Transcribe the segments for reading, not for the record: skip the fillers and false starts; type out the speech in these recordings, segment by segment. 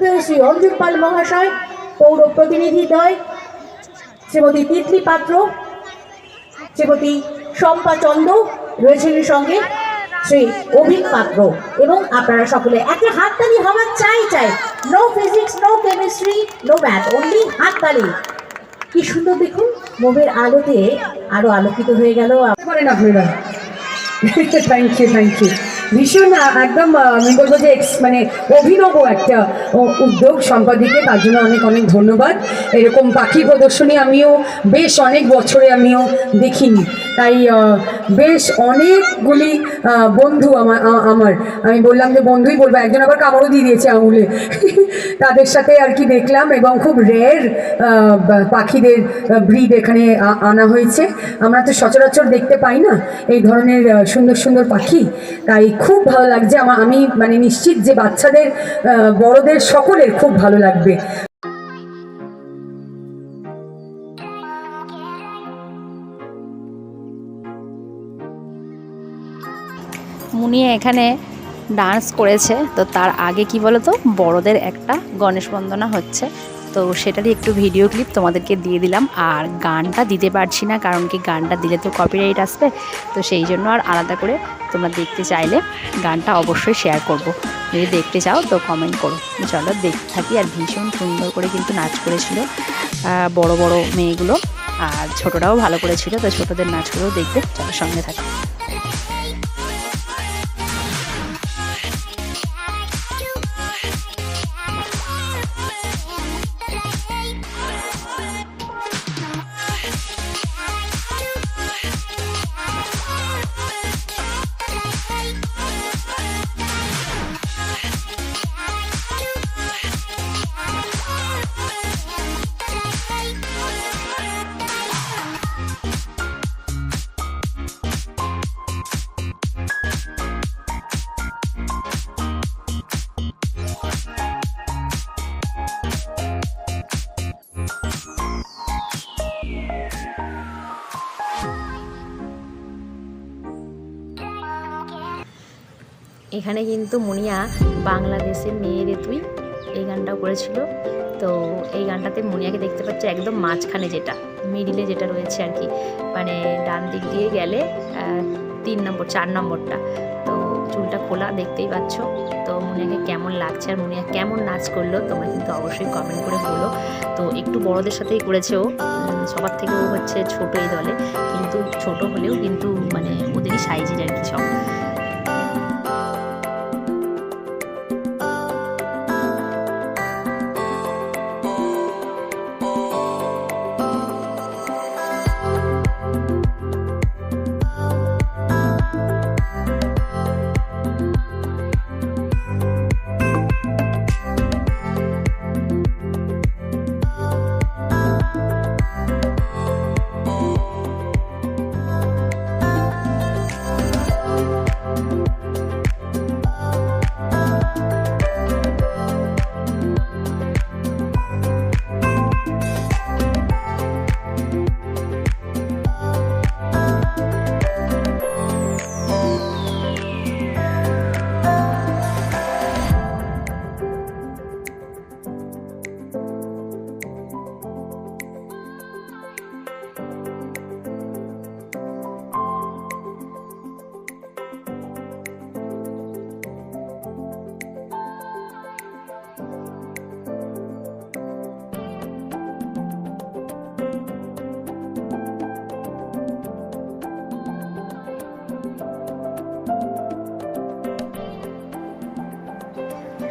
শ্রদ্ধেয় শ্রী অঞ্জন পাল মহাশয়, পৌর প্রতিনিধিদ্বয় শ্রীমতী তিতলি পাত্র, শ্রীমতী শম্পা চন্দ রয়েছেন সঙ্গে, শ্রী অভিক পাত্র, এবং আপনারা সকলে একটা হাততালি হওয়ার চাই। No physics, no chemistry, no math, only হাততালি। কি সুন্দর দেখুন, মোমের আলোতে আরো আলোকিত হয়ে গেল। পারেন আপনারা। Thank you. ভীষণ একদম আমি বলবো যে মানে অভিনব একটা উদ্যোগ সম্পাদিকে, তার জন্য অনেক অনেক ধন্যবাদ। এরকম পাখি প্রদর্শনী আমিও বেশ অনেক বছরে আমিও দেখিনি, তাই বেশ অনেকগুলি বন্ধু আমার আমি বললাম যে বন্ধুই বলবো, একজন আবার কামড়ও দিয়ে দিয়েছে আঙুলে, তাদের সাথে আর কি দেখলাম। এবং খুব রেয়ার পাখিদের ব্রিড এখানে আনা হয়েছে। আমরা তো সচরাচর দেখতে পাই না এই ধরনের সুন্দর সুন্দর পাখি, তাই খুব ভালো লাগছে। আমি মানে নিশ্চিত যে বাচ্চাদের বড়দের সকলের খুব ভালো লাগবে। মুনিয়া এখানে ডান্স করেছে, তো তার আগে কি বলতো, বড়দের একটা গণেশ বন্দনা হচ্ছে, তো সেটারই একটু ভিডিও ক্লিপ তোমাদেরকে দিয়ে দিলাম। আর গানটা দিতে পারছি না, কারণ কি গানটা দিলে তো কপিরাইট আসবে, তো সেই জন্য আর আলাদা করে তোমরা দেখতে চাইলে গানটা অবশ্যই শেয়ার করব। যদি দেখতে চাও তো কমেন্ট করো। চলো দেখতে থাকি। আর ভীষণ সুন্দর করে কিন্তু নাচ করেছিল বড় বড় মেয়েগুলো, আর ছোটরাও ভালো করেছিল, তো ছোটদের নাচগুলোও দেখবে। চলো সঙ্গে থাকো। এখানে কিন্তু মুনিয়া বাংলাদেশের মেয়েরে তুই এই গানটাও করেছিল। তো এই গানটাতে মুনিয়াকে দেখতে পাচ্ছি একদম মাঝখানে, যেটা মিডিলে যেটা রয়েছে আর কি, মানে ডান দিক দিয়ে গেলে 3 নম্বর 4 নম্বরটা। তো চুলটা খোলা দেখতেই পাচ্ছ। তো মুনিয়াকে কেমন লাগছে আর মুনিয়া কেমন নাচ করলো তোমরা কিন্তু অবশ্যই কমেন্ট করে বলো। তো একটু বড়দের সাথেই করেছে ও, সবার থেকেও হচ্ছে ছোট এই দলে, কিন্তু ছোট হলেও কিন্তু মানে ওদেরই সাইজের আর কি সব।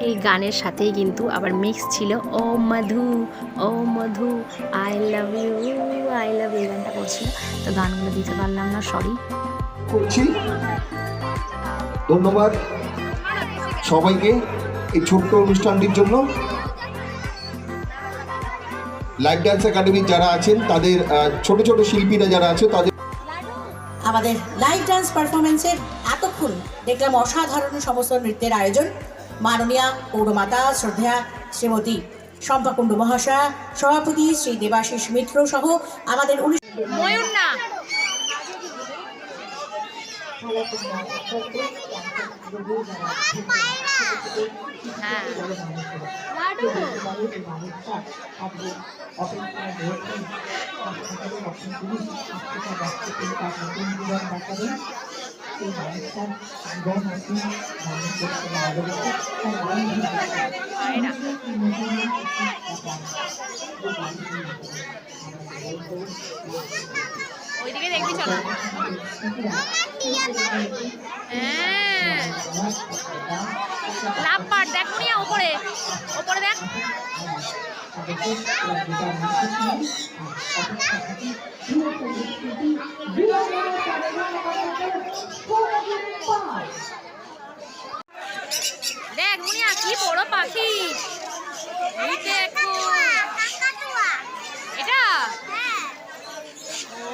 এই গানের সাথেই কিন্তু আবার মিক্স ছিল ও মধু আই লাভ ইউ এই গানটা করছিল। তো গানগুলো দিতে পারলাম না, সরি। করছি ধন্যবাদ সবাইকে এই ছোট্ট অনুষ্ঠানটির জন্য। লাইভ ডান্স একাডেমির যারা আছেন, তাদের ছোট ছোট শিল্পীরা যারা আছে, তাদের আমাদের লাইভ ডান্স পারফরমেন্সের এতক্ষণ দেখলাম অসাধারণ সমস্ত নৃত্যের আয়োজন। মাননীয়া পৌরমাতা শ্রদ্ধা শ্রীমতী শম্পা কুণ্ডু মহাশয়া, সভাপতি শ্রী দেবাশিস মিত্র সহ আমাদের অনুষ্ঠান হ্যাঁ ওইদিকে দেখবি চলো। হ্যাঁ লাভ পাট দেখ নিয়ে ওপরে ওপরে দেখ। দেখ মুনিয়া কি বড় পাখি। এই দেখো এটা ও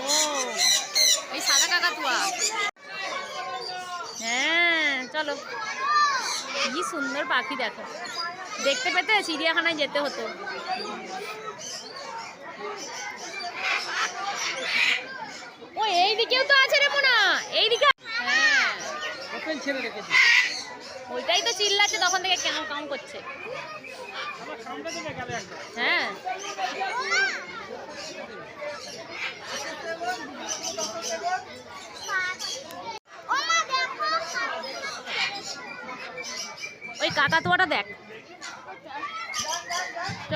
ওই সাদা কাকাতুয়া। হ্যাঁ চলো কি সুন্দর পাখি দেখো, দেখতে পেতে চিড়িয়াখানায় যেতে হতো। ও এই দিকেও তো আছে রে মোনা, এইদিকে। হ্যাঁ ওইটাই তো চিল্লাচ্ছে তখন থেকে, কেন কাম করছে। হ্যাঁ ওই কাকাতুয়াটা দেখ চ।